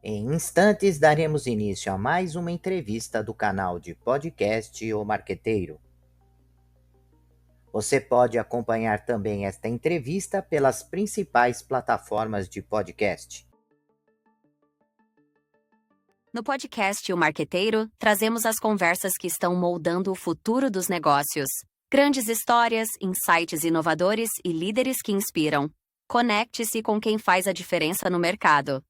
Em instantes, daremos início a mais uma entrevista do canal de podcast O Marqueteiro. Você pode acompanhar também esta entrevista pelas principais plataformas de podcast. No podcast O Marqueteiro, trazemos as conversas que estão moldando o futuro dos negócios. Grandes histórias, insights inovadores e líderes que inspiram. Conecte-se com quem faz a diferença no mercado.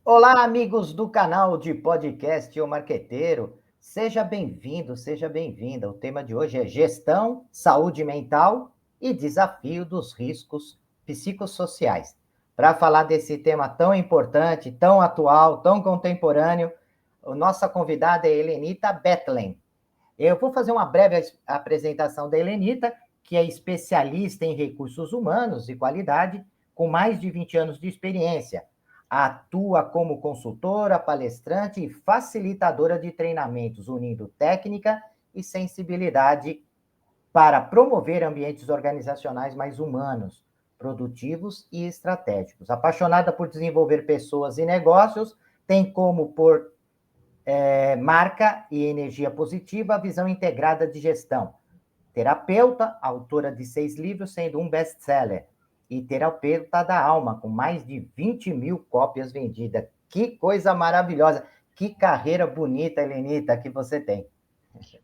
Olá, amigos do canal de podcast O Marqueteiro. Seja bem-vindo, seja bem-vinda. O tema de hoje é gestão, saúde mental e desafio dos riscos psicossociais. Para falar desse tema tão importante, tão atual, tão contemporâneo, a nossa convidada é Helenita Bethlen. Eu vou fazer uma breve apresentação da Helenita, que é especialista em recursos humanos e qualidade, com mais de 20 anos de experiência. Atua como consultora, palestrante e facilitadora de treinamentos, unindo técnica e sensibilidade para promover ambientes organizacionais mais humanos, produtivos e estratégicos. Apaixonada por desenvolver pessoas e negócios, tem como marca e energia positiva a visão integrada de gestão. Terapeuta, autora de 6 livros, sendo um best-seller. E terapeuta da alma, com mais de 20 mil cópias vendidas. Que coisa maravilhosa! Que carreira bonita, Helenita, que você tem.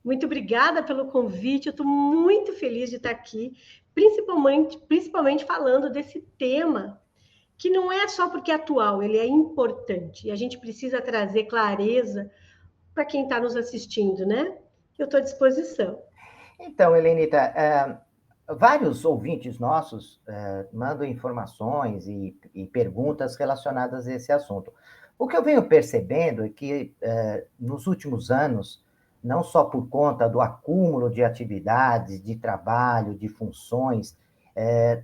Muito obrigada pelo convite. Eu estou muito feliz de estar aqui, principalmente falando desse tema, que não é só porque é atual, ele é importante. E a gente precisa trazer clareza para quem está nos assistindo, né? Eu estou à disposição. Então, Helenita, vários ouvintes nossos mandam informações e perguntas relacionadas a esse assunto. O que eu venho percebendo é que, nos últimos anos, não só por conta do acúmulo de atividades, de trabalho, de funções,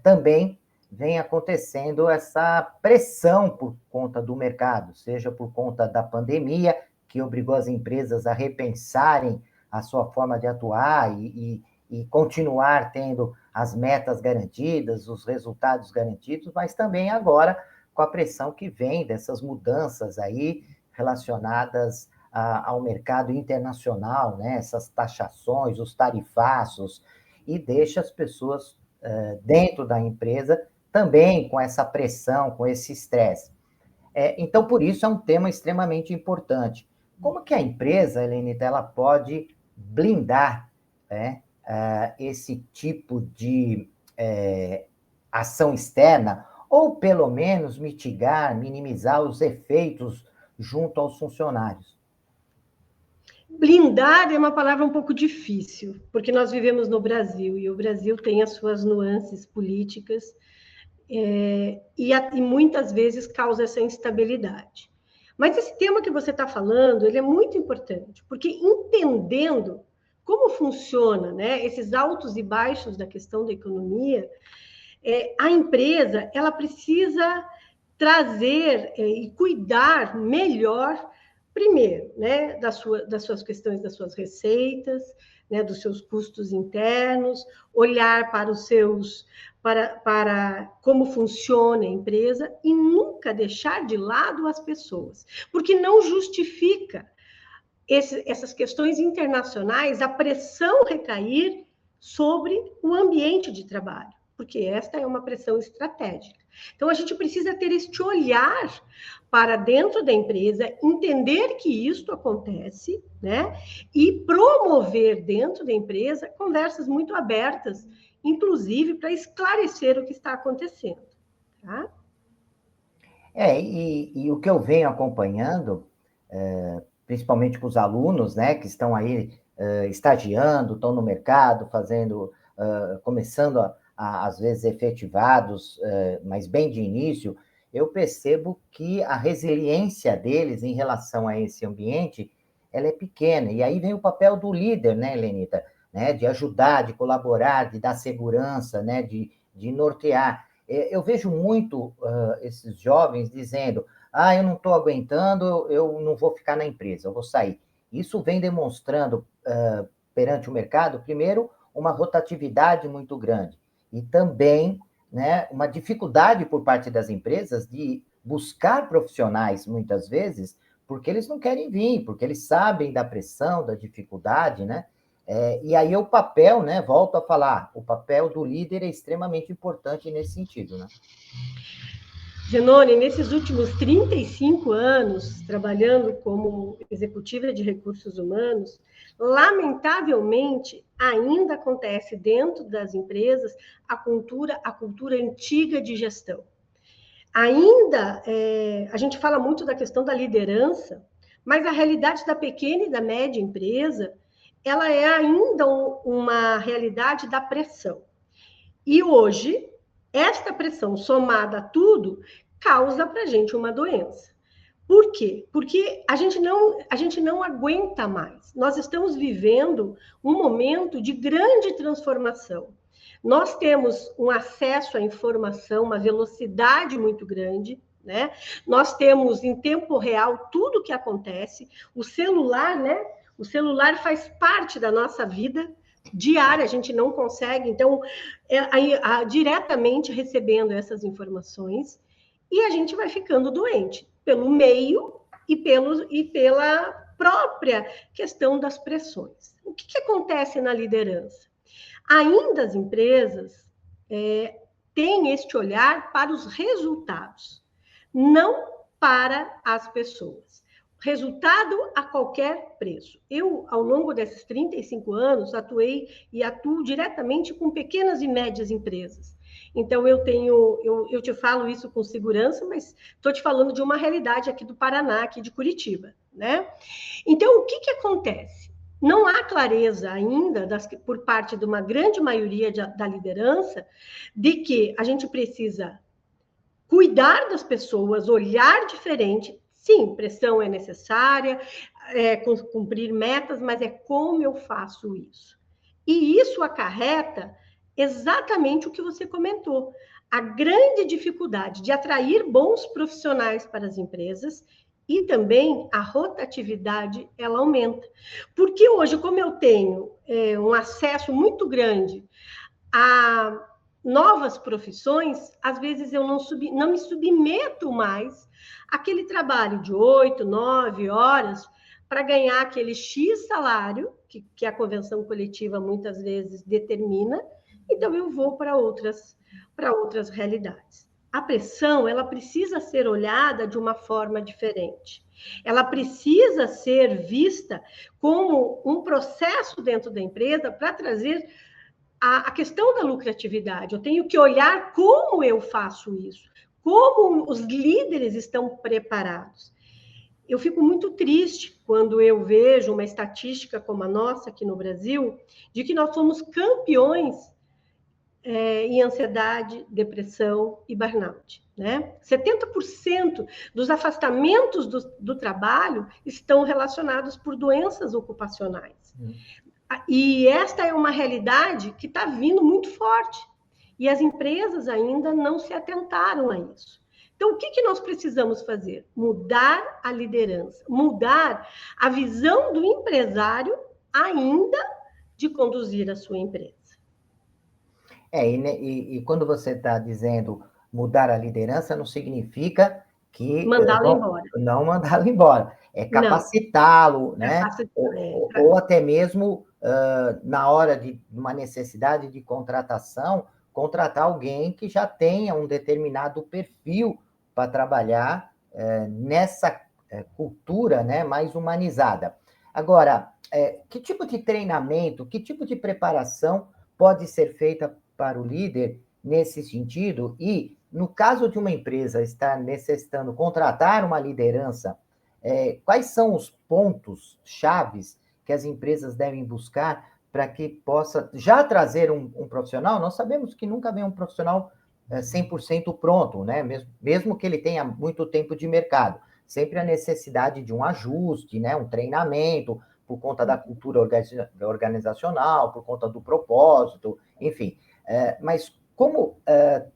também vem acontecendo essa pressão por conta do mercado, seja por conta da pandemia, que obrigou as empresas a repensarem a sua forma de atuar e continuar tendo as metas garantidas, os resultados garantidos, mas também agora com a pressão que vem dessas mudanças aí relacionadas ao mercado internacional, né? Essas taxações, os tarifaços, e deixa as pessoas dentro da empresa também com essa pressão, com esse estresse. Então, por isso, é um tema extremamente importante. Como que a empresa, Helenita, ela pode blindar, né, esse tipo de ação externa, ou pelo menos mitigar, minimizar os efeitos junto aos funcionários? Blindar é uma palavra um pouco difícil, porque nós vivemos no Brasil, e o Brasil tem as suas nuances políticas, e muitas vezes causa essa instabilidade. Mas esse tema que você está falando, ele é muito importante, porque entendendo como funciona, né, esses altos e baixos da questão da economia, a empresa ela precisa trazer e cuidar melhor, primeiro, né, das suas questões, das suas receitas, né, dos seus custos internos, olhar para os seus, para como funciona a empresa e nunca deixar de lado as pessoas, porque não justifica essas questões internacionais, a pressão recair sobre o ambiente de trabalho, porque esta é uma pressão estratégica. Então, a gente precisa ter este olhar para dentro da empresa, entender que isto acontece, né? E promover dentro da empresa conversas muito abertas, inclusive para esclarecer o que está acontecendo, tá? E o que eu venho acompanhando, principalmente com os alunos, né, que estão aí estagiando, estão no mercado, começando às vezes efetivados, mas bem de início, eu percebo que a resiliência deles em relação a esse ambiente, ela é pequena. E aí vem o papel do líder, né, Helenita? Né, de ajudar, de colaborar, de dar segurança, né, de nortear. Eu vejo muito esses jovens dizendo: eu não estou aguentando, eu não vou ficar na empresa, eu vou sair. Isso vem demonstrando perante o mercado, primeiro, uma rotatividade muito grande e também, né, uma dificuldade por parte das empresas de buscar profissionais, muitas vezes, porque eles não querem vir, porque eles sabem da pressão, da dificuldade, né? E aí o papel, né? Volto a falar, o papel do líder é extremamente importante nesse sentido, né? Zenone, nesses últimos 35 anos, trabalhando como executiva de recursos humanos, lamentavelmente, ainda acontece dentro das empresas a cultura antiga de gestão. Ainda, a gente fala muito da questão da liderança, mas a realidade da pequena e da média empresa, ela é ainda uma realidade da pressão. E hoje, esta pressão somada a tudo causa para a gente uma doença. Por quê? Porque a gente não aguenta mais. Nós estamos vivendo um momento de grande transformação. Nós temos um acesso à informação, uma velocidade muito grande, né? Nós temos em tempo real tudo o que acontece. O celular, né? O celular faz parte da nossa vida diária, a gente não consegue, então, diretamente recebendo essas informações, e a gente vai ficando doente pelo meio e pela própria questão das pressões. O que acontece na liderança? Ainda as empresas têm este olhar para os resultados, não para as pessoas. Resultado a qualquer preço. Eu, ao longo desses 35 anos, atuei e atuo diretamente com pequenas e médias empresas. Então, eu te falo isso com segurança, mas estou te falando de uma realidade aqui do Paraná, aqui de Curitiba, né? Então, o que acontece? Não há clareza ainda, por parte de uma grande maioria da liderança, de que a gente precisa cuidar das pessoas, olhar diferente. Sim, pressão é necessária, cumprir metas, mas é como eu faço isso. E isso acarreta exatamente o que você comentou. A grande dificuldade de atrair bons profissionais para as empresas e também a rotatividade, ela aumenta. Porque hoje, como eu tenho um acesso muito grande a novas profissões, às vezes eu não me submeto mais àquele trabalho de 8, 9 horas para ganhar aquele X salário que a convenção coletiva muitas vezes determina, então eu vou para outras realidades. A pressão, ela precisa ser olhada de uma forma diferente. Ela precisa ser vista como um processo dentro da empresa para trazer a questão da lucratividade. Eu tenho que olhar como eu faço isso, como os líderes estão preparados. Eu fico muito triste quando eu vejo uma estatística como a nossa aqui no Brasil, de que nós somos campeões em ansiedade, depressão e burnout. Né? 70% dos afastamentos do trabalho estão relacionados por doenças ocupacionais. E esta é uma realidade que está vindo muito forte. E as empresas ainda não se atentaram a isso. Então, o que nós precisamos fazer? Mudar a liderança, mudar a visão do empresário ainda de conduzir a sua empresa. E quando você está dizendo mudar a liderança, não significa que mandá-lo embora. Não mandá-lo embora. É capacitá-lo, né? Ou até mesmo, na hora de uma necessidade de contratação, contratar alguém que já tenha um determinado perfil para trabalhar nessa cultura, né, mais humanizada. Agora, que tipo de treinamento, que tipo de preparação pode ser feita para o líder nesse sentido? E, no caso de uma empresa estar necessitando contratar uma liderança, quais são os pontos chaves que as empresas devem buscar para que possa já trazer um profissional? Nós sabemos que nunca vem um profissional 100% pronto, né? Mesmo que ele tenha muito tempo de mercado. Sempre a necessidade de um ajuste, né? Um treinamento, por conta da cultura organizacional, por conta do propósito, enfim. Mas como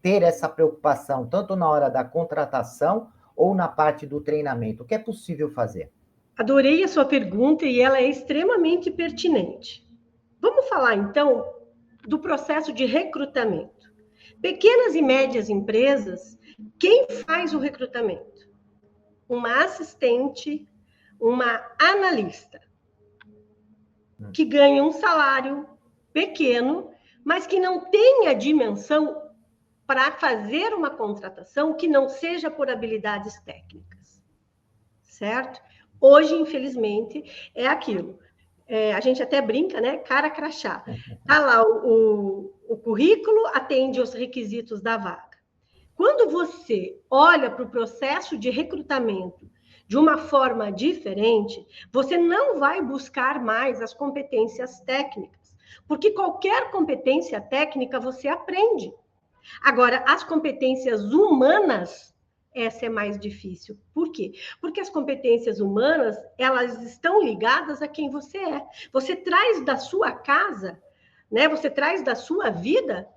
ter essa preocupação, tanto na hora da contratação ou na parte do treinamento? O que é possível fazer? Adorei a sua pergunta e ela é extremamente pertinente. Vamos falar, então, do processo de recrutamento. Pequenas e médias empresas, Quem faz o recrutamento? Uma assistente, uma analista, que ganha um salário pequeno, mas que não tenha dimensão para fazer uma contratação que não seja por habilidades técnicas, certo? Hoje, infelizmente, é aquilo. A gente até brinca, né? Cara crachá. Tá lá o currículo, atende aos requisitos da vaga. Quando você olha para o processo de recrutamento de uma forma diferente, você não vai buscar mais as competências técnicas, porque qualquer competência técnica você aprende. Agora, as competências humanas, essa é mais difícil. Por quê? Porque as competências humanas, elas estão ligadas a quem você é. Você traz da sua casa, né? Você traz da sua vida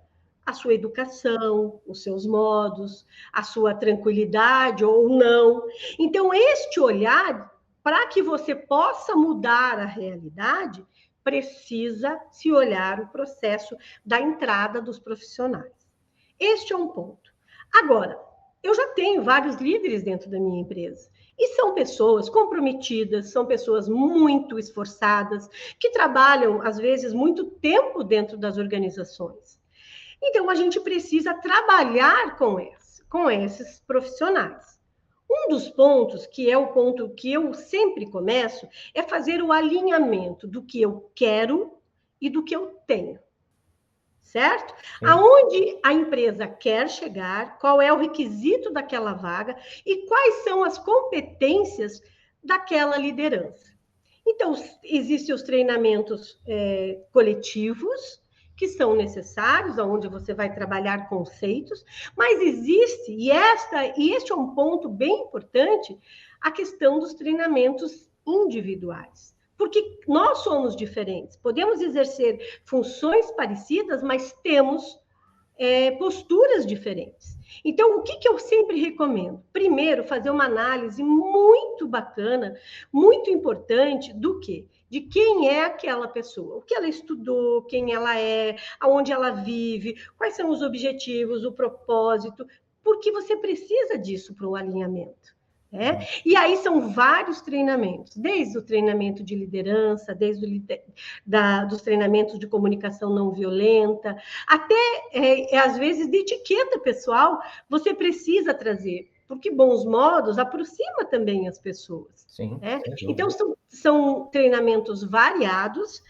a sua educação, os seus modos, a sua tranquilidade ou não. Então, este olhar, para que você possa mudar a realidade, precisa se olhar o processo da entrada dos profissionais. Este é um ponto. Agora, eu já tenho vários líderes dentro da minha empresa. E são pessoas comprometidas, são pessoas muito esforçadas, que trabalham, às vezes, muito tempo dentro das organizações. Então, a gente precisa trabalhar com esses profissionais. Um dos pontos, que é o ponto que eu sempre começo, é fazer o alinhamento do que eu quero e do que eu tenho. Certo? Sim. Aonde a empresa quer chegar, qual é o requisito daquela vaga e quais são as competências daquela liderança. Então, existem os treinamentos coletivos, que são necessários, onde você vai trabalhar conceitos, mas existe, e este é um ponto bem importante, a questão dos treinamentos individuais. Porque nós somos diferentes, podemos exercer funções parecidas, mas temos posturas diferentes. Então, o que eu sempre recomendo? Primeiro, fazer uma análise muito bacana, muito importante do quê? De quem é aquela pessoa, o que ela estudou, quem ela é, aonde ela vive, quais são os objetivos, o propósito, porque você precisa disso para o alinhamento. E aí são vários treinamentos, desde o treinamento de liderança, desde dos treinamentos de comunicação não violenta, até, às vezes, de etiqueta pessoal, você precisa trazer, porque bons modos aproxima também as pessoas. Sim, então, são treinamentos variados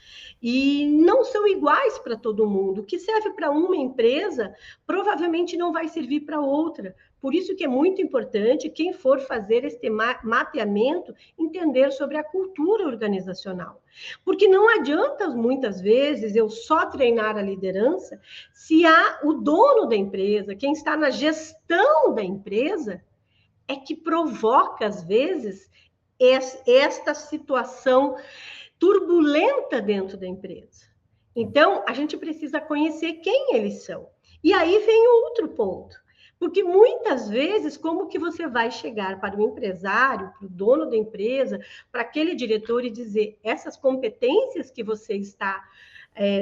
e não são iguais para todo mundo. O que serve para uma empresa, provavelmente não vai servir para outra. Por isso que é muito importante, quem for fazer este mapeamento, entender sobre a cultura organizacional. Porque não adianta, muitas vezes, eu só treinar a liderança se o dono da empresa, quem está na gestão da empresa, é que provoca, às vezes, esta situação turbulenta dentro da empresa. Então, a gente precisa conhecer quem eles são. E aí vem outro ponto. Porque muitas vezes, como que você vai chegar para o empresário, para o dono da empresa, para aquele diretor e dizer essas competências que você está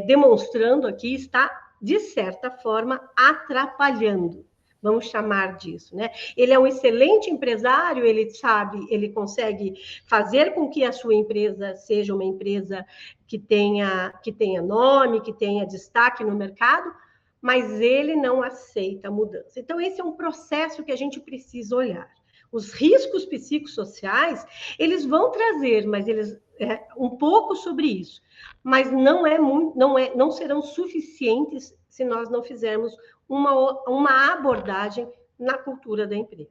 demonstrando aqui está, de certa forma, atrapalhando. Vamos chamar disso, né? Ele é um excelente empresário, ele sabe, ele consegue fazer com que a sua empresa seja uma empresa que tenha nome, que tenha destaque no mercado, mas ele não aceita a mudança. Então, esse é um processo que a gente precisa olhar. Os riscos psicossociais, eles vão trazer, mas eles um pouco sobre isso, mas não serão suficientes se nós não fizermos uma abordagem na cultura da empresa.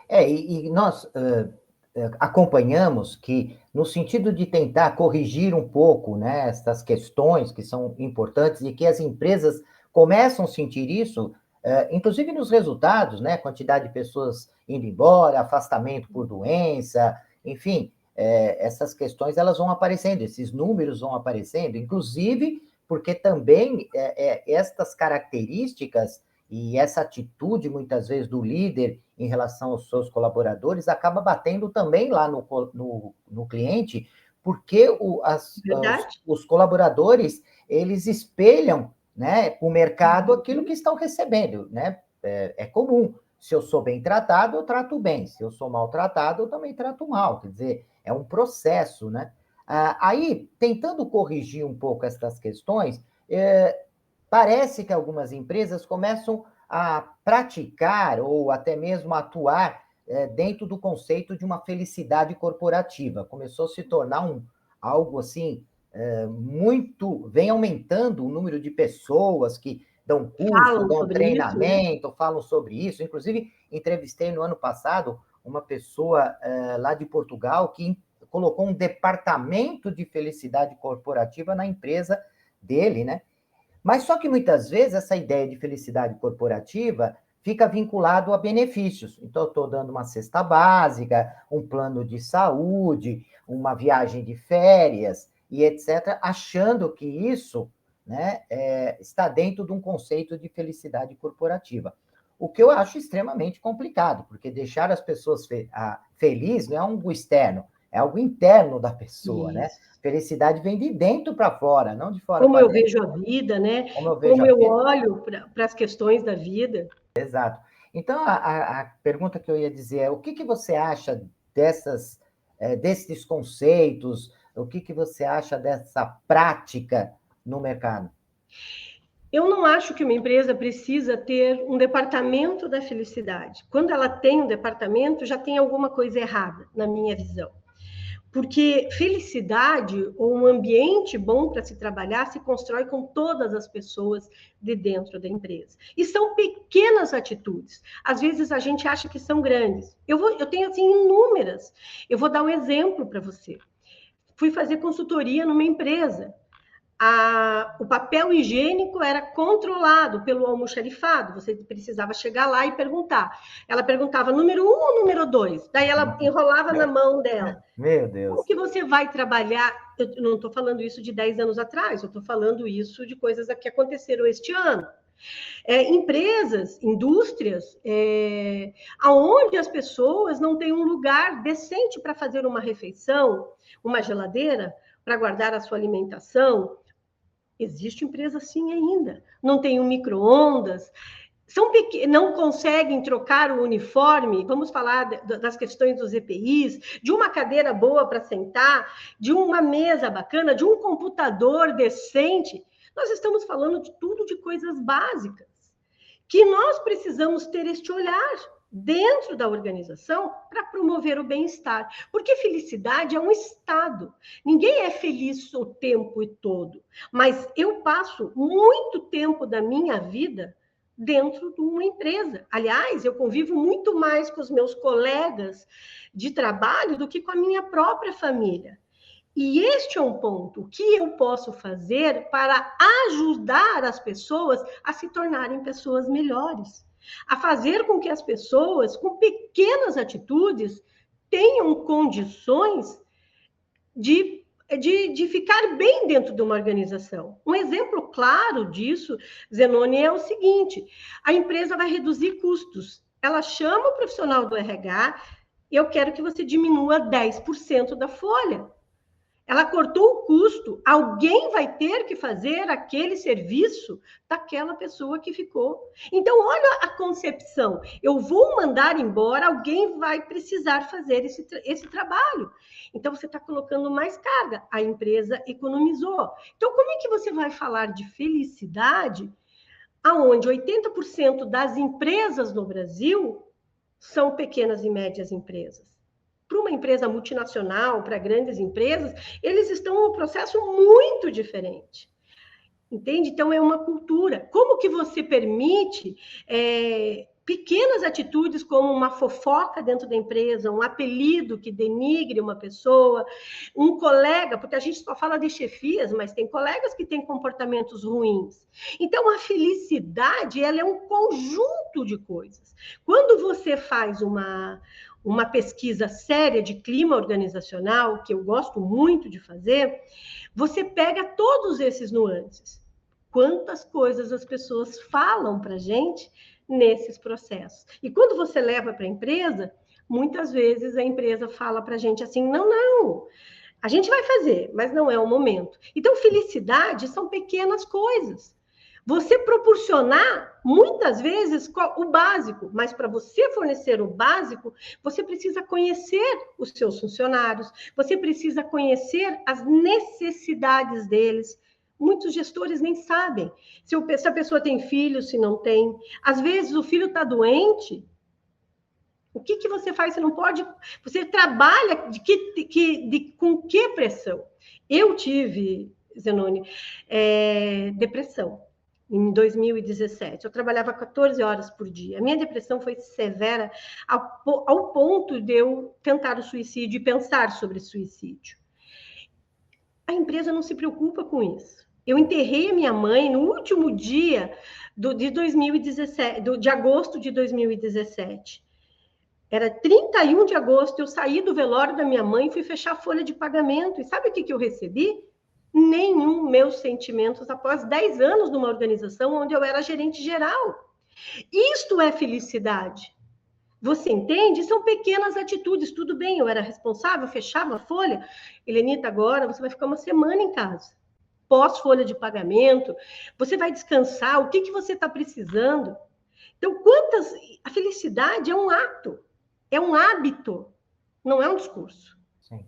E nós acompanhamos que, no sentido de tentar corrigir um pouco, né, essas questões que são importantes e que as empresas começam a sentir isso, inclusive nos resultados, né, quantidade de pessoas indo embora, afastamento por doença, enfim, essas questões elas vão aparecendo, esses números vão aparecendo, inclusive porque também estas características e essa atitude, muitas vezes, do líder em relação aos seus colaboradores acaba batendo também lá no cliente, porque os colaboradores, eles espelham, né, o mercado aquilo que estão recebendo, né? É comum. Se eu sou bem tratado, eu trato bem. Se eu sou maltratado, eu também trato mal. Quer dizer, é um processo, né? Aí, tentando corrigir um pouco essas questões, parece que algumas empresas começam a praticar ou até mesmo a atuar dentro do conceito de uma felicidade corporativa. Começou a se tornar algo assim, vem aumentando o número de pessoas que dão curso, Falam dão sobre isso, né? treinamento, falam sobre isso. Inclusive, entrevistei no ano passado uma pessoa lá de Portugal que colocou um departamento de felicidade corporativa na empresa dele, né? Mas só que muitas vezes essa ideia de felicidade corporativa fica vinculado a benefícios. Então, eu estou dando uma cesta básica, um plano de saúde, uma viagem de férias e etc., achando que isso, né, está dentro de um conceito de felicidade corporativa. O que eu acho extremamente complicado, porque deixar as pessoas felizes não é algo externo, é algo interno da pessoa, né? Isso. Felicidade vem de dentro para fora, não de fora Como para eu dentro. vejo a vida, né? Como eu vejo Como a eu vida. olho para as questões da vida. Exato. Então, a pergunta que eu ia dizer é: o que você acha desses conceitos? O que você acha dessa prática no mercado? Eu não acho que uma empresa precisa ter um departamento da felicidade. Quando ela tem um departamento, já tem alguma coisa errada, na minha visão. Porque felicidade ou um ambiente bom para se trabalhar se constrói com todas as pessoas de dentro da empresa. E são pequenas atitudes. Às vezes a gente acha que são grandes. Eu tenho assim inúmeras. Eu vou dar um exemplo para você. Fui fazer consultoria numa empresa. O papel higiênico era controlado pelo almoxarifado. Você precisava chegar lá e perguntar. Ela perguntava número 1 ou número 2? Daí ela enrolava na mão dela. Meu Como Deus. que você vai trabalhar? Eu não estou falando isso de 10 anos atrás, eu estou falando isso de coisas que aconteceram este ano. Empresas, indústrias, aonde as pessoas não têm um lugar decente para fazer uma refeição, uma geladeira para guardar a sua alimentação. Existe empresa assim ainda. Não tem um micro-ondas, não conseguem trocar o uniforme. Vamos falar das questões dos EPIs, de uma cadeira boa para sentar, de uma mesa bacana, de um computador decente. Nós estamos falando de tudo de coisas básicas, que nós precisamos ter este olhar dentro da organização para promover o bem-estar. Porque felicidade é um estado. Ninguém é feliz o tempo todo. Mas eu passo muito tempo da minha vida dentro de uma empresa. Aliás, eu convivo muito mais com os meus colegas de trabalho do que com a minha própria família. E este é um ponto. O que eu posso fazer para ajudar as pessoas a se tornarem pessoas melhores? A fazer com que as pessoas, com pequenas atitudes, tenham condições de ficar bem dentro de uma organização. Um exemplo claro disso, Zenoni, é o seguinte: a empresa vai reduzir custos. Ela chama o profissional do RH, eu quero que você diminua 10% da folha. Ela cortou o custo, alguém vai ter que fazer aquele serviço daquela pessoa que ficou. Então, olha a concepção. Eu vou mandar embora, alguém vai precisar fazer esse trabalho. Então, você está colocando mais carga, a empresa economizou. Então, como é que você vai falar de felicidade, aonde 80% das empresas no Brasil são pequenas e médias empresas? Para uma empresa multinacional, para grandes empresas, eles estão em um processo muito diferente. Entende? Então, é uma cultura. Como que você permite pequenas atitudes como uma fofoca dentro da empresa, um apelido que denigre uma pessoa, um colega, porque a gente só fala de chefias, mas tem colegas que têm comportamentos ruins. Então, a felicidade, ela é um conjunto de coisas. Quando você faz uma pesquisa séria de clima organizacional, que eu gosto muito de fazer, você pega todos esses nuances. Quantas coisas as pessoas falam para a gente nesses processos. E quando você leva para a empresa, muitas vezes a empresa fala para a gente assim, não, a gente vai fazer, mas não é o momento. Então, felicidade são pequenas coisas. Você proporcionar, muitas vezes, o básico, mas para você fornecer o básico, você precisa conhecer os seus funcionários, você precisa conhecer as necessidades deles. Muitos gestores nem sabem se a pessoa tem filho, se não tem. Às vezes o filho está doente. O que você faz? Você não pode. Você trabalha com que pressão? Eu tive, Zenone, depressão em 2017. Eu trabalhava 14 horas por dia. A minha depressão foi severa ao ponto de eu tentar o suicídio e pensar sobre suicídio. A empresa não se preocupa com isso. Eu enterrei a minha mãe no último dia de 2017, de agosto de 2017. Era 31 de agosto, eu saí do velório da minha mãe e fui fechar a folha de pagamento. E sabe o que eu recebi? Nenhum meus sentimentos após 10 anos numa organização onde eu era gerente geral. Isto é felicidade. Você entende? São pequenas atitudes. Tudo bem, eu era responsável, fechava a folha. Helenita, agora você vai ficar uma semana em casa. Pós-folha de pagamento, você vai descansar, o que você está precisando? Então, a felicidade é um ato. É um hábito, não é um discurso. Sim.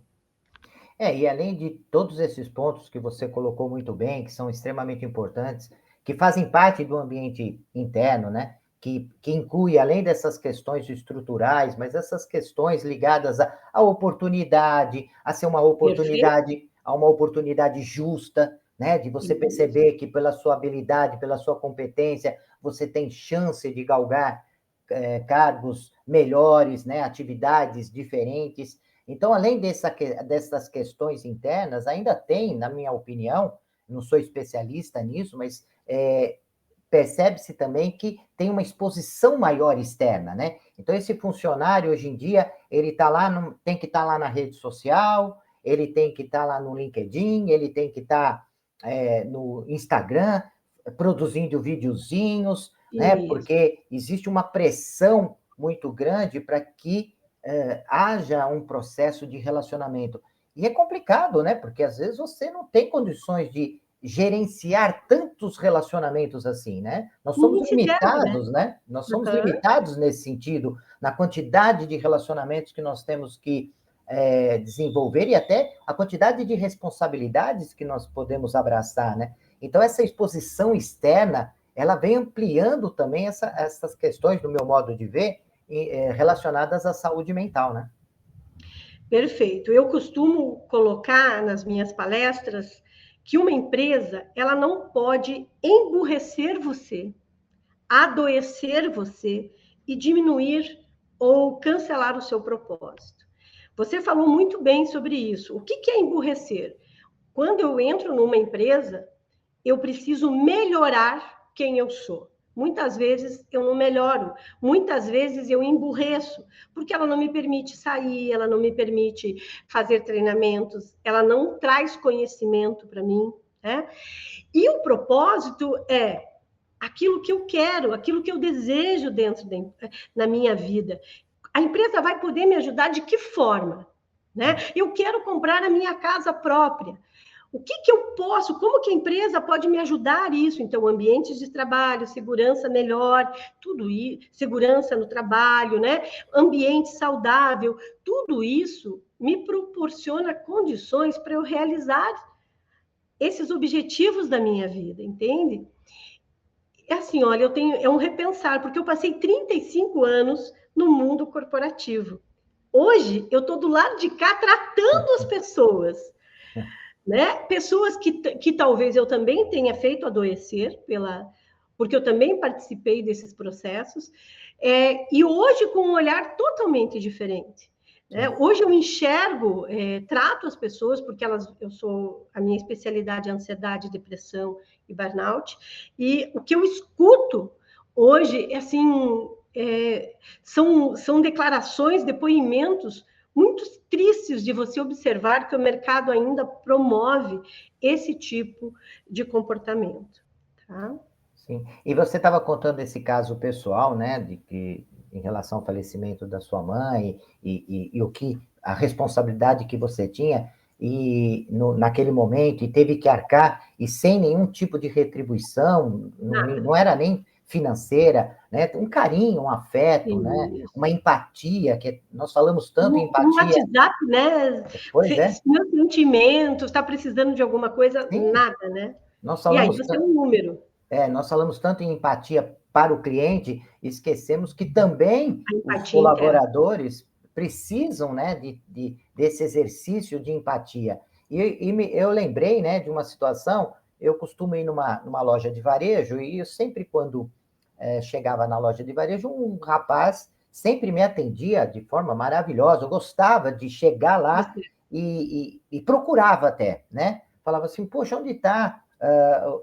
E além de todos esses pontos que você colocou muito bem, que são extremamente importantes, que fazem parte do ambiente interno, né? Que inclui, além dessas questões estruturais, mas essas questões ligadas à oportunidade, a ser uma oportunidade, a uma oportunidade justa, né? De você perceber que pela sua habilidade, pela sua competência, você tem chance de galgar cargos melhores, né, atividades diferentes. Então, além dessas questões internas, ainda tem, na minha opinião, não sou especialista nisso, mas percebe-se também que tem uma exposição maior externa, né? Então, esse funcionário, hoje em dia, ele tem que estar lá na rede social, ele tem que estar lá no LinkedIn, ele tem que estar no Instagram, produzindo videozinhos, né? Porque existe uma pressão muito grande para que haja um processo de relacionamento. E é complicado, né? Porque às vezes você não tem condições de gerenciar tantos relacionamentos assim, né? Nós somos limitados, né? Nós somos limitados nesse sentido, na quantidade de relacionamentos que nós temos que desenvolver e até a quantidade de responsabilidades que nós podemos abraçar, né? Então, essa exposição externa, ela vem ampliando também essas questões, do meu modo de ver, relacionadas à saúde mental, né? Perfeito. Eu costumo colocar nas minhas palestras que uma empresa, ela não pode emburrecer você, adoecer você e diminuir ou cancelar o seu propósito. Você falou muito bem sobre isso. O que é emburrecer? Quando eu entro numa empresa, eu preciso melhorar quem eu sou. Muitas vezes eu não melhoro, muitas vezes eu emburreço, porque ela não me permite sair, ela não me permite fazer treinamentos, ela não traz conhecimento para mim, né? E o propósito é aquilo que eu quero, aquilo que eu desejo na minha vida. A empresa vai poder me ajudar de que forma? Né? Eu quero comprar a minha casa própria. O que eu posso, como que a empresa pode me ajudar isso? Então, ambientes de trabalho, segurança melhor, tudo isso, segurança no trabalho, né? Ambiente saudável, tudo isso me proporciona condições para eu realizar esses objetivos da minha vida, entende? É assim, olha, é um repensar, porque eu passei 35 anos no mundo corporativo. Hoje, eu estou do lado de cá tratando as pessoas. Né? Pessoas que talvez eu também tenha feito adoecer, porque eu também participei desses processos, e hoje com um olhar totalmente diferente. Né? Hoje eu enxergo, trato as pessoas, porque a minha especialidade é ansiedade, depressão e burnout, e o que eu escuto hoje é assim, são declarações, depoimentos muito tristes de você observar que o mercado ainda promove esse tipo de comportamento. Tá? Sim. E você estava contando esse caso pessoal, né, de que em relação ao falecimento da sua mãe e a responsabilidade que você tinha. naquele momento e teve que arcar e sem nenhum tipo de retribuição, não era nem financeira, né? Um carinho, um afeto, né? Isso. Uma empatia, que nós falamos tanto em Um empatia. WhatsApp, né? Pois é. Meus sentimentos, está precisando de alguma coisa? Sim, Nada, né? nós E aí falamos, você é um número. nós falamos tanto em empatia para o cliente, esquecemos que também A os empatia interna. colaboradores precisam, né, desse exercício de empatia. Eu lembrei, né, de uma situação, eu costumo ir numa loja de varejo, e eu sempre, quando chegava na loja de varejo, um rapaz sempre me atendia de forma maravilhosa, eu gostava de chegar lá Você, e procurava até, né? Falava assim, poxa, onde está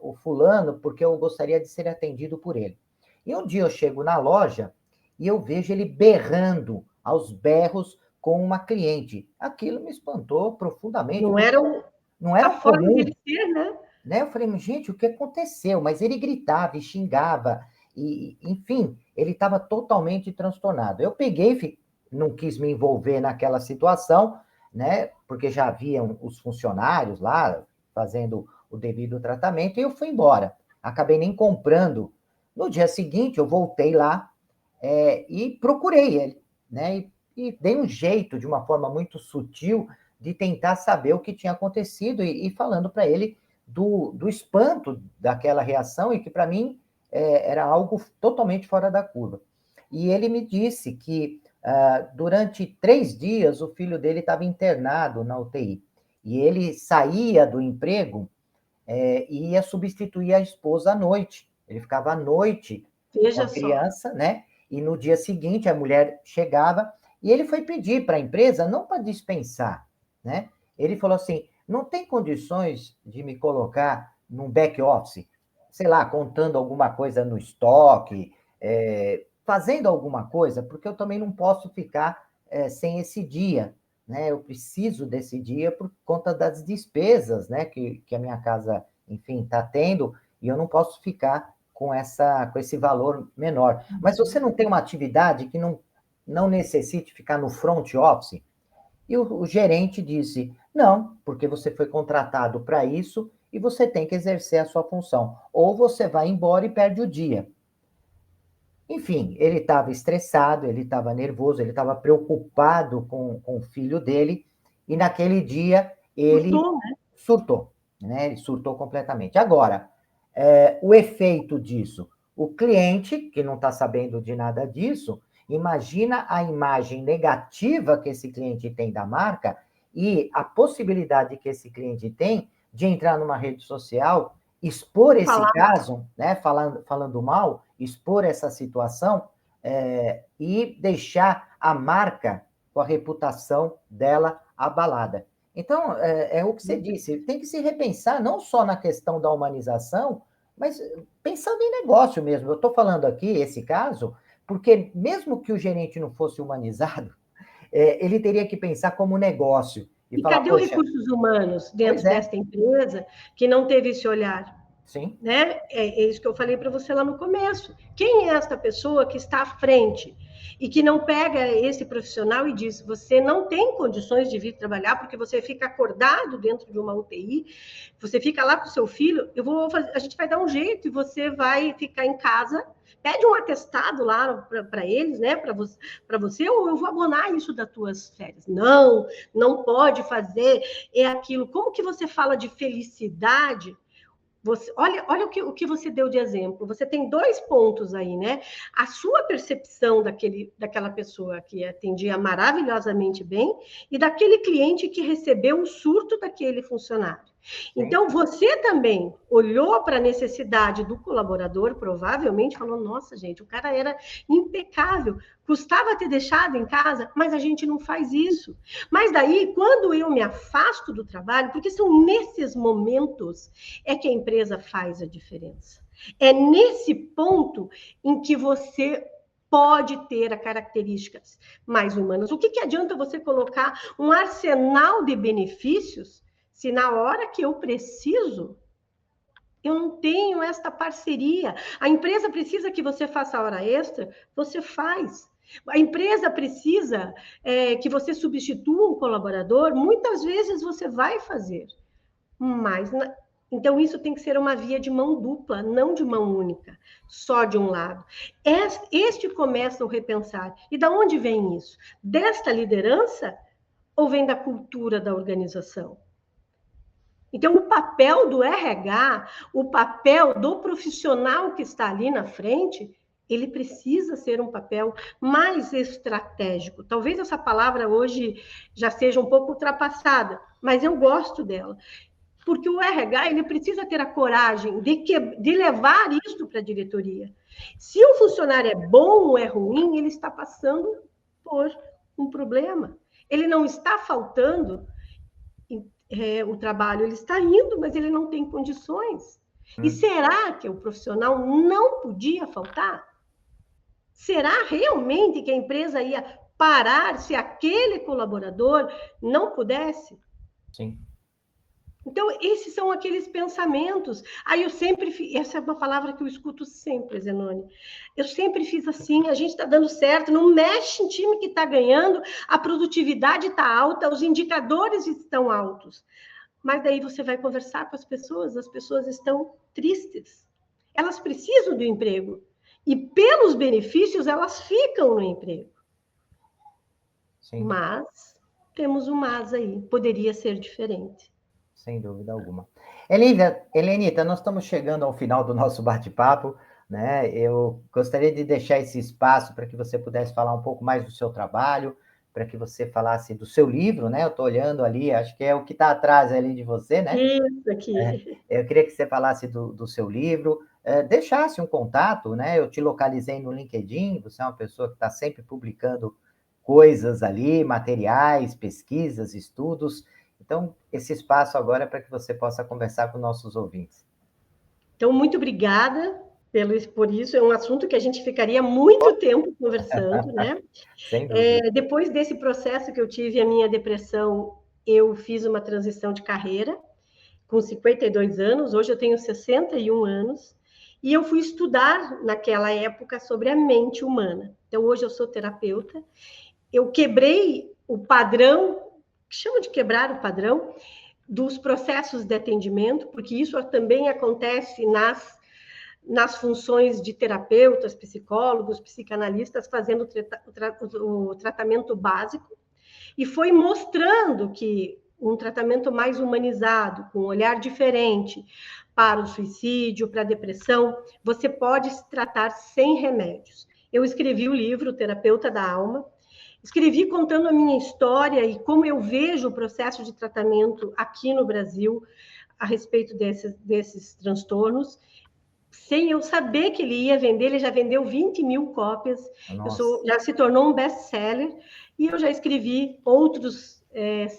o fulano, porque eu gostaria de ser atendido por ele. E um dia eu chego na loja e eu vejo ele berrando aos berros com uma cliente. Aquilo me espantou profundamente, não porque era não a era forma comum, dele ser, né? né? Eu falei, gente, o que aconteceu? Mas ele gritava e xingava, enfim, ele estava totalmente transtornado. Eu peguei, não quis me envolver naquela situação, né? Porque já haviam os funcionários lá fazendo o devido tratamento, e eu fui embora. Acabei nem comprando. No dia seguinte, eu voltei lá e procurei ele, né? E dei um jeito, de uma forma muito sutil, de tentar saber o que tinha acontecido e falando para ele do espanto daquela reação e que, para mim, era algo totalmente fora da curva. E ele me disse que, durante 3 dias, o filho dele estava internado na UTI. E ele saía do emprego e ia substituir a esposa à noite. Ele ficava à noite com Veja a só. criança, né? E no dia seguinte a mulher chegava e ele foi pedir para a empresa não para dispensar, né? Ele falou assim: não tem condições de me colocar num back office, sei lá, contando alguma coisa no estoque, fazendo alguma coisa, porque eu também não posso ficar sem esse dia, né? Eu preciso desse dia por conta das despesas, né? Que a minha casa, enfim, está tendo, e eu não posso ficar com esse valor menor. Mas você não tem uma atividade que não necessite ficar no front office? E o gerente disse: não, porque você foi contratado para isso e você tem que exercer a sua função. Ou você vai embora e perde o dia. Enfim, ele estava estressado, ele estava nervoso, ele estava preocupado com o filho dele, e naquele dia ele Surtou, né? surtou, né? Ele surtou completamente. Agora, o efeito disso, o cliente, que não está sabendo de nada disso, imagina a imagem negativa que esse cliente tem da marca e a possibilidade que esse cliente tem de entrar numa rede social, expor esse Falar caso, né, falando mal, expor essa situação e deixar a marca com a reputação dela abalada. Então, é o que você disse, tem que se repensar não só na questão da humanização, mas pensando em negócio mesmo. Eu estou falando aqui, esse caso, porque mesmo que o gerente não fosse humanizado, ele teria que pensar como negócio e e falar, cadê os poxa, recursos humanos pois dentro é, desta empresa que não teve esse olhar? sim, Né? É isso que eu falei para você lá no começo. Quem é esta pessoa que está à frente e que não pega esse profissional e diz: você não tem condições de vir trabalhar porque você fica acordado dentro de uma UTI, você fica lá com o seu filho, a gente vai dar um jeito e você vai ficar em casa. Pede um atestado lá para eles, né? Para você, ou eu vou abonar isso das tuas férias. Não, não pode fazer. É aquilo. Como que você fala de felicidade? Olha o que você deu de exemplo. Você tem 2 pontos aí, né? A sua percepção daquela pessoa que atendia maravilhosamente bem e daquele cliente que recebeu o surto daquele funcionário. sim. Então, você também olhou para a necessidade do colaborador, provavelmente falou: nossa, gente, o cara era impecável, custava ter deixado em casa, mas a gente não faz isso. Mas daí, quando eu me afasto do trabalho, porque são nesses momentos é que a empresa faz a diferença. É nesse ponto em que você pode ter as características mais humanas. O que adianta você colocar um arsenal de benefícios se na hora que eu preciso eu não tenho esta parceria? A empresa precisa que você faça a hora extra, você faz. A empresa precisa que você substitua um colaborador, muitas vezes você vai fazer, mas então isso tem que ser uma via de mão dupla, não de mão única, só de um lado. Este começa o repensar. E da onde vem isso? Desta liderança ou vem da cultura da organização? Então, o papel do RH, o papel do profissional que está ali na frente, ele precisa ser um papel mais estratégico. Talvez essa palavra hoje já seja um pouco ultrapassada, mas eu gosto dela. Porque o RH ele precisa ter a coragem de levar isso para a diretoria. Se o funcionário é bom ou é ruim, ele está passando por um problema. Ele não está faltando o trabalho, ele está indo, mas ele não tem condições. E será que o profissional não podia faltar? Será realmente que a empresa ia parar se aquele colaborador não pudesse? Sim. Então, esses são aqueles pensamentos. Aí eu sempre essa é uma palavra que eu escuto sempre, Zenone. Eu sempre fiz assim, a gente está dando certo, não mexe em time que está ganhando, a produtividade está alta, os indicadores estão altos. Mas daí você vai conversar com as pessoas estão tristes. Elas precisam do emprego. E pelos benefícios, elas ficam no emprego. Sim. Mas, temos um mas aí, poderia ser diferente. Sem dúvida alguma. Helenita, nós estamos chegando ao final do nosso bate-papo, né? Eu gostaria de deixar esse espaço para que você pudesse falar um pouco mais do seu trabalho, para que você falasse do seu livro, né? Eu estou olhando ali, acho que é o que está atrás ali de você, né? Isso aqui. Eu queria que você falasse do seu livro, deixasse um contato, né? Eu te localizei no LinkedIn, você é uma pessoa que está sempre publicando coisas ali, materiais, pesquisas, estudos. Então, esse espaço agora é para que você possa conversar com nossos ouvintes. Então, muito obrigada por isso. É um assunto que a gente ficaria muito tempo conversando, né? Sem dúvida. Depois desse processo que eu tive, a minha depressão, eu fiz uma transição de carreira com 52 anos. Hoje eu tenho 61 anos. E eu fui estudar, naquela época, sobre a mente humana. Então, hoje eu sou terapeuta. Eu quebrei o padrão, que chama de quebrar o padrão, dos processos de atendimento, porque isso também acontece nas funções de terapeutas, psicólogos, psicanalistas, fazendo o tratamento básico, e foi mostrando que um tratamento mais humanizado, com um olhar diferente para o suicídio, para a depressão, você pode se tratar sem remédios. Eu escrevi o livro O Terapeuta da Alma, escrevi contando a minha história e como eu vejo o processo de tratamento aqui no Brasil a respeito desses transtornos, sem eu saber que ele ia vender. Ele já vendeu 20 mil cópias, já se tornou um best-seller, e eu já escrevi outros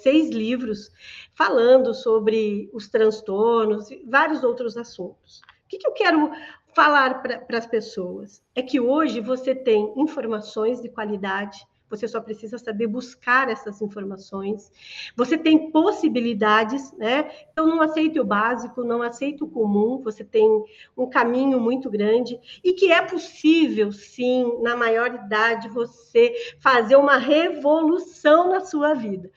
6 livros falando sobre os transtornos e vários outros assuntos. O que eu quero falar para as pessoas? É que hoje você tem informações de qualidade, você só precisa saber buscar essas informações. Você tem possibilidades, né? Então, não aceite o básico, não aceite o comum, você tem um caminho muito grande e que é possível, sim, na maior idade, você fazer uma revolução na sua vida.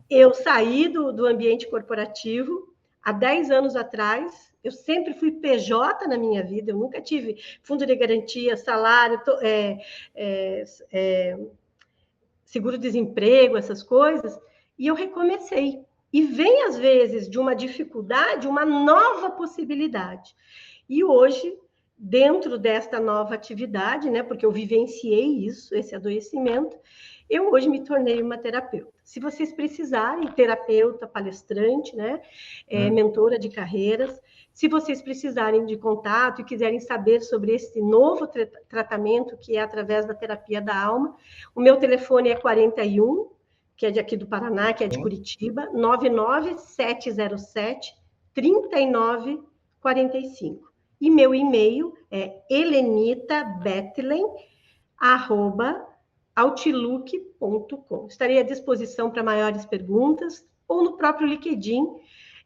Eu saí do ambiente corporativo há 10 anos atrás. Eu sempre fui PJ na minha vida, eu nunca tive fundo de garantia, salário, seguro-desemprego, essas coisas, e eu recomecei. E vem, às vezes, de uma dificuldade, uma nova possibilidade. E hoje, dentro desta nova atividade, né, porque eu vivenciei isso, esse adoecimento, eu hoje me tornei uma terapeuta. Se vocês precisarem, terapeuta, palestrante, né, mentora de carreiras, se vocês precisarem de contato e quiserem saber sobre esse novo tratamento, que é através da terapia da alma, o meu telefone é 41, que é de aqui do Paraná, que é de Curitiba, 99707-3945. E meu e-mail é helenita.betlen@outlook.com. Estarei à disposição para maiores perguntas, ou no próprio LinkedIn,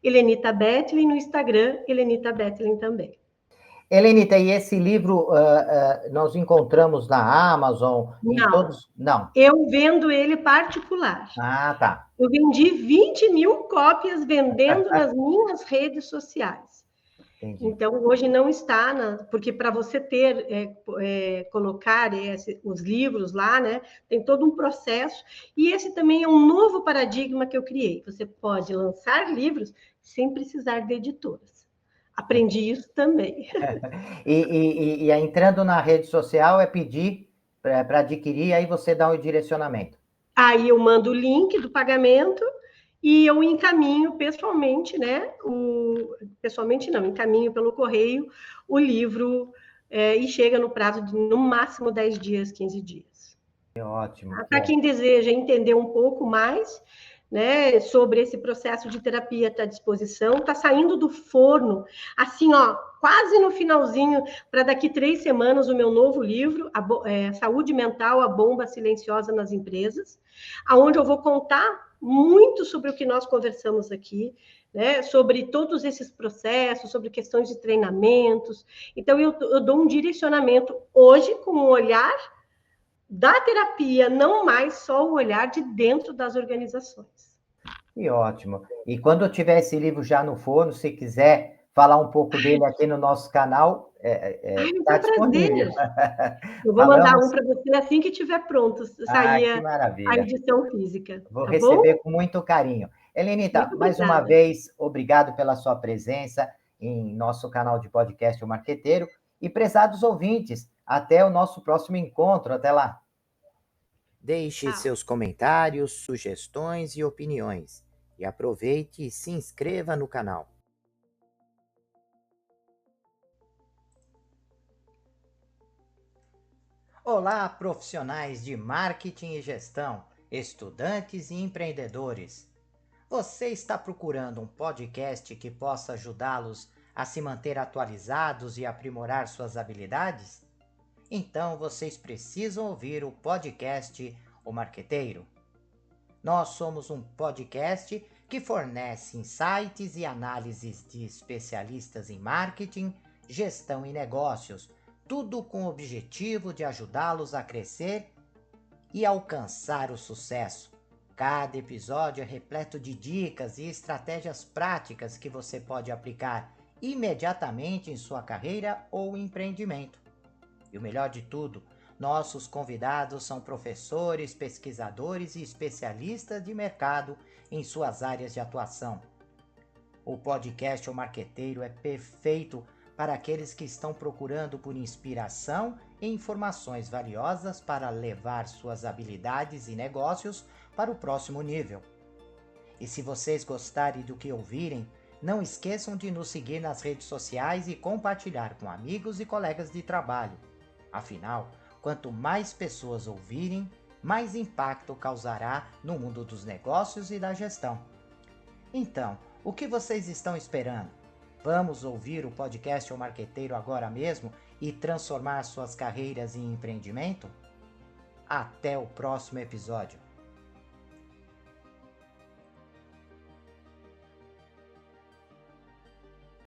Helenita Betlen, no Instagram, Helenita Betlen também. Helenita, e esse livro nós encontramos na Amazon, em Não, todos... Não. eu vendo ele particular. Ah, tá. Eu vendi 20 mil cópias vendendo nas minhas redes sociais. Entendi. Então, hoje não está, porque para você colocar os livros lá, né, tem todo um processo, e esse também é um novo paradigma que eu criei. Você pode lançar livros sem precisar de editoras. Aprendi isso também. E entrando na rede social é pedir para adquirir, aí você dá um direcionamento. Aí eu mando o link do pagamento e eu encaminho pessoalmente, né? Pessoalmente não, encaminho pelo correio o livro e chega no prazo de no máximo 10 dias, 15 dias. Que ótimo. Para quem deseja entender um pouco mais, né, sobre esse processo de terapia, está à disposição, está saindo do forno, assim, ó, quase no finalzinho, para daqui 3 semanas, o meu novo livro, Saúde Mental, a Bomba Silenciosa nas Empresas, aonde eu vou contar muito sobre o que nós conversamos aqui, né, sobre todos esses processos, sobre questões de treinamentos. Então, eu dou um direcionamento hoje com um olhar da terapia, não mais só o olhar de dentro das organizações. Que ótimo. E quando eu tiver esse livro já no forno, se quiser falar um pouco dele aqui no nosso canal, está disponível. Eu vou mandar Falamos... um para você assim que estiver pronto, sair que maravilha. a edição física. Vou tá receber bom? com muito carinho. Helenita, Muito mais uma obrigada. vez, obrigado pela sua presença em nosso canal de podcast O Marqueteiro. E prezados ouvintes, até o nosso próximo encontro. Até lá. Deixe seus comentários, sugestões e opiniões. E aproveite e se inscreva no canal. Olá, profissionais de marketing e gestão, estudantes e empreendedores. Você está procurando um podcast que possa ajudá-los a se manter atualizados e aprimorar suas habilidades? Então vocês precisam ouvir o podcast O Marqueteiro. Nós somos um podcast que fornece insights e análises de especialistas em marketing, gestão e negócios, tudo com o objetivo de ajudá-los a crescer e alcançar o sucesso. Cada episódio é repleto de dicas e estratégias práticas que você pode aplicar imediatamente em sua carreira ou empreendimento. E o melhor de tudo, nossos convidados são professores, pesquisadores e especialistas de mercado em suas áreas de atuação. O podcast O Marqueteiro é perfeito para aqueles que estão procurando por inspiração e informações valiosas para levar suas habilidades e negócios para o próximo nível. E se vocês gostarem do que ouvirem, não esqueçam de nos seguir nas redes sociais e compartilhar com amigos e colegas de trabalho. Afinal, quanto mais pessoas ouvirem, mais impacto causará no mundo dos negócios e da gestão. Então, o que vocês estão esperando? Vamos ouvir o podcast O Marqueteiro agora mesmo e transformar suas carreiras em empreendimento? Até o próximo episódio.